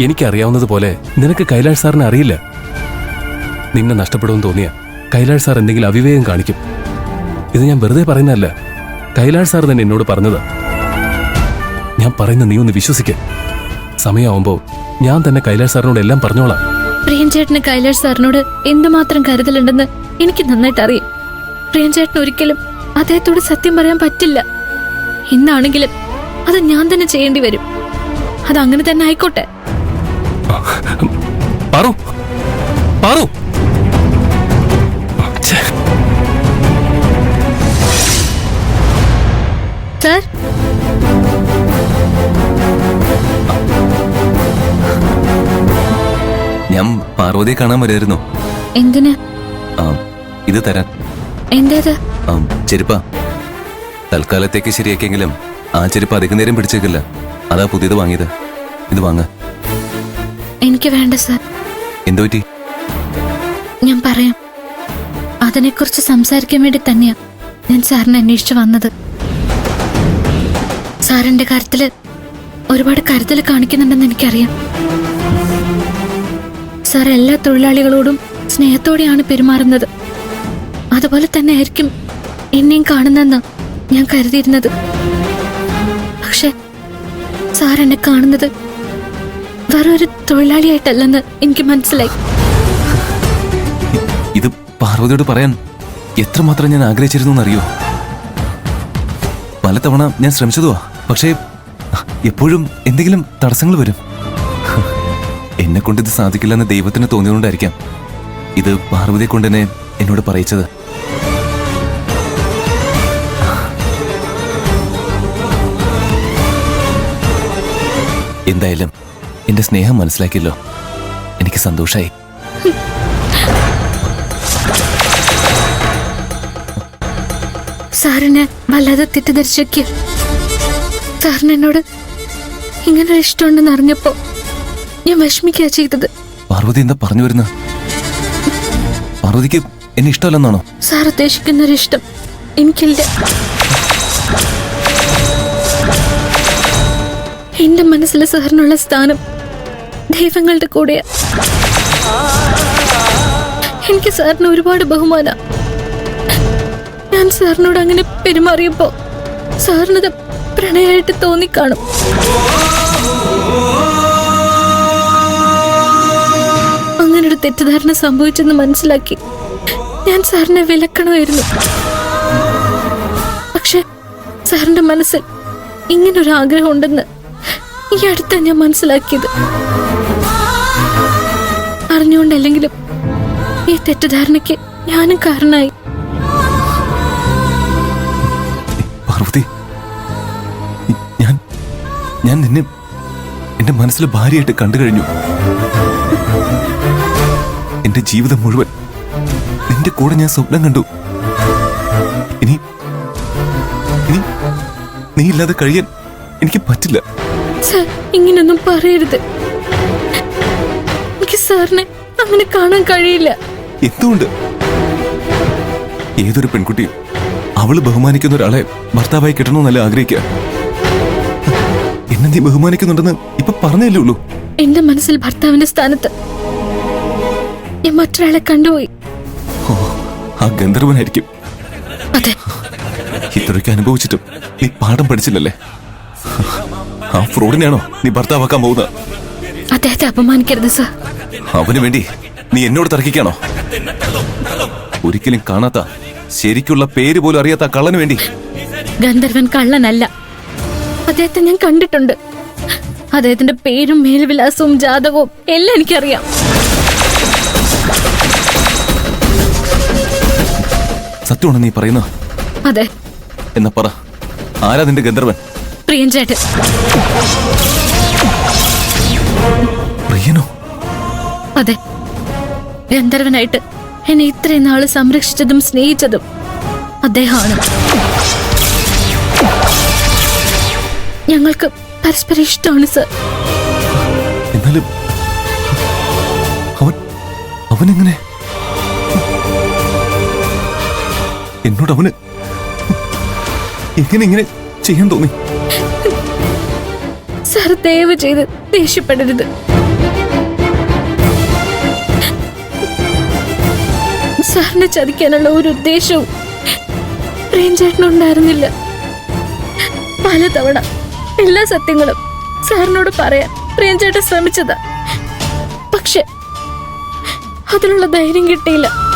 എനിക്കറിയാവുന്നതുപോലെ നിനക്ക് കൈലാഷ് സാറിനെ അറിയില്ല. നിന്നെ നഷ്ടപ്പെടുമെന്ന് തോന്നിയ കൈലാഷ് സാർ എന്തെങ്കിലും അവിവേകം കാണിക്കും. ഇത് ഞാൻ വെറുതെ പറയുന്നതല്ല, കൈലാഷ് സാർ തന്നെ എന്നോട് പറഞ്ഞത്. ഞാൻ പറയുന്ന നീ ഒന്ന് വിശ്വസിക്ക. സമയമാവുമ്പോ ഞാൻ തന്നെ കൈലാഷ് സാറിനോട് എല്ലാം പറഞ്ഞോളാം. പ്രിയൻചേട്ടന് കൈലാഷ് സാറിനോട് എന്തുമാത്രം കരുതലുണ്ടെന്ന് എനിക്ക് നന്നായിട്ട് അറിയാം. പ്രിയൻചേട്ടന് ഒരിക്കലും അദ്ദേഹത്തോട് സത്യം പറയാൻ പറ്റില്ല. ഇന്നാണെങ്കിലും അത് ഞാൻ തന്നെ ചെയ്യേണ്ടി വരും. അതങ്ങനെ തന്നെ ആയിക്കോട്ടെ. പാറു, പാറു. സാർ, ഞാൻ പാർവതിയെ കാണാൻ വരുമായിരുന്നു. എന്തിന്? ഇത് തരാൻ. എന്തേത്? ചെരുപ്പ. തൽക്കാലത്തേക്ക് ശരിയാക്കിയെങ്കിലും ആ ചെരുപ്പ് അധികം നേരം പിടിച്ചേക്കില്ല. അതാ പുതിയത് വാങ്ങിയത്. ഇത് വാങ്ങ. എനിക്ക് വേണ്ട സാർ. എന്തു പറ്റി? ഞാൻ പറയാം. അതിനെക്കുറിച്ച് സംസാരിക്കാൻ വേണ്ടി തന്നെയാ ഞാൻ സാറിനെ അന്വേഷിച്ചു വന്നത്. സാറിന്റെ കാര്യത്തില് ഒരുപാട് കരുതൽ കാണിക്കുന്നുണ്ടെന്ന് എനിക്കറിയാം. സാർ എല്ലാ തൊഴിലാളികളോടും സ്നേഹത്തോടെയാണ് പെരുമാറുന്നത്. അതുപോലെ തന്നെ ആയിരിക്കും എന്നെയും കാണുന്നെന്ന് ഞാൻ കരുതിയിരുന്നത്. പക്ഷെ സാർ എന്നെ കാണുന്നത് വേറൊരു തൊഴിലാളിയായിട്ടല്ലെന്ന് എനിക്ക് മനസ്സിലായി. ഇത് പാർവതിയോട് പറയാൻ എത്രമാത്രം ഞാൻ ആഗ്രഹിച്ചിരുന്നു എന്നറിയോ? പലതവണ ഞാൻ ശ്രമിച്ചതുവാ. പക്ഷേ എപ്പോഴും എന്തെങ്കിലും തടസ്സങ്ങൾ വരും. എന്നെ കൊണ്ട് ഇത് സാധിക്കില്ലെന്ന് ദൈവത്തിന് തോന്നിയതുകൊണ്ടായിരിക്കാം ഇത് പാർവതിയെ കൊണ്ട് തന്നെ എന്നോട് പറയിച്ചത്. എന്തായാലും എന്റെ സ്നേഹം മനസ്സിലാക്കിയല്ലോ. എനിക്ക് സന്തോഷായി. സാറിനെ വല്ലാതെ തെറ്റിദ്ധരിച്ചേക്ക്. സാറിന് എന്നോട് ഇങ്ങനെ ഇഷ്ടമുണ്ടെന്ന് അറിഞ്ഞപ്പോ ഞാൻ വിഷമിക്കുക ചെയ്തത്. പാർവതി എന്താ പറഞ്ഞു വരുന്നത്? പാർവതിക്ക് എന്നെ ഇഷ്ടമല്ലെന്നാണോ? സാർ ഉദ്ദേശിക്കുന്നൊരിഷ്ടം എനിക്കില്ല. എന്റെ മനസ്സിൽ സാറിനുള്ള സ്ഥാനം ദൈവങ്ങളുടെ കൂടെയാ. എനിക്ക് സാറിന് ഒരുപാട് ബഹുമാന. ഞാൻ സാറിനോട് അങ്ങനെ പെരുമാറിയപ്പോ സാറിനത് പ്രണയമായിട്ട് തോന്നിക്കാണും. അങ്ങനൊരു തെറ്റിദ്ധാരണ സംഭവിച്ചെന്ന് മനസ്സിലാക്കി ഞാൻ സാറിനെ വിലക്കണമായിരുന്നു. പക്ഷെ സാറിന്റെ മനസ്സിൽ ഇങ്ങനൊരു ആഗ്രഹം ഉണ്ടെന്ന് ഈ അടുത്ത ഞാൻ മനസ്സിലാക്കിയത്. അറിഞ്ഞുകൊണ്ടല്ലെങ്കിലും ഈ തെറ്റിദ്ധാരണയ്ക്ക് ഞാനും കാരണമായി. പാർവതി, ഞാൻ നിന്നെ എന്റെ മനസ്സിലെ ഭാര്യയായിട്ട് കണ്ടു കഴിഞ്ഞു. എന്റെ ജീവിതം മുഴുവൻ നിന്റെ കൂടെ ഞാൻ സ്വപ്നം കണ്ടു. ഇനി നീ ഇല്ലാതെ കഴിയാൻ എനിക്ക് പറ്റില്ല. സാർ, ഇങ്ങനൊന്നും പറയരുത്. എനിക്ക് സാറിനെ അങ്ങനെ കാണാൻ കഴിയില്ല. എന്തുകൊണ്ട്? ഏതൊരു പെൺകുട്ടിയും അവള് ബഹുമാനിക്കുന്ന ഒരാളെ ഭർത്താവായി കിട്ടണമെന്നല്ല ആഗ്രഹിക്കുക. എന്നെ നീ ബഹുമാനിക്കുന്നുണ്ടെന്ന് ഇപ്പൊ പറഞ്ഞല്ലേ ഉള്ളൂ. എന്റെ മനസ്സിൽ ഭർത്താവിന്റെ സ്ഥാനത്ത് ഞാൻ മറ്റൊരാളെ കണ്ടുപോയി. ആ ഗന്ധർവനായിരിക്കും. അതെ. ഇത്രയ്ക്ക് അനുഭവിച്ചിട്ടും നീ പാഠം പഠിച്ചില്ലല്ലേ? ആ ഫ്രോഡിനെയാണോ നീ ഭർത്താവാക്കാൻ പോകുന്നത്? അദ്ദേഹത്തെ അപമാനിക്കരുത് സാർ. അവന് വേണ്ടി നീ എന്നോട് തർക്കിക്കാണോ? ഒരിക്കലും കാണാത്ത, ശരിക്കുള്ള പേര് പോലും അറിയാത്ത കള്ളന് വേണ്ടി? ഗന്ധർവൻ കള്ളനല്ല. അദ്ദേഹത്തെ ഞാൻ കണ്ടിട്ടുണ്ട്. അദ്ദേഹത്തിന്റെ പേരും മേൽവിലാസവും ജാതകവും എല്ലാം എനിക്കറിയാം. സത്യമാണോ നീ പറയുന്നത്? അതെ. എന്നാ പറ, ആരാ നിന്റെ ഗന്ധർവൻ? പ്രിയൻചേട്ടൻ. പ്രിയനോ? അതെ. ഗന്ധർവനായിട്ട് എന്നെ ഇത്രയും നാള് സംരക്ഷിച്ചതും സ്നേഹിച്ചതും അദ്ദേഹമാണ്. ഞങ്ങൾക്ക് പരസ്പരം ഇഷ്ടമാണ് സർ. എന്നാലും അവനെങ്ങനെ എന്നോട് അവന് എങ്ങനെ ഇങ്ങനെ ചെയ്യാൻ തോന്നി? സർ, ദയവ് ചെയ്ത് ദേഷ്യപ്പെടരുത്. സാറിനെ ചതിക്കാനുള്ള ഒരു ഉദ്ദേശവും പ്രേംചേട്ടനുണ്ടായിരുന്നില്ല. പലതവണ എല്ലാ സത്യങ്ങളും സാറിനോട് പറയാൻ പ്രേംചേട്ടൻ ശ്രമിച്ചതാ. പക്ഷെ അതിനുള്ള ധൈര്യം കിട്ടിയില്ല.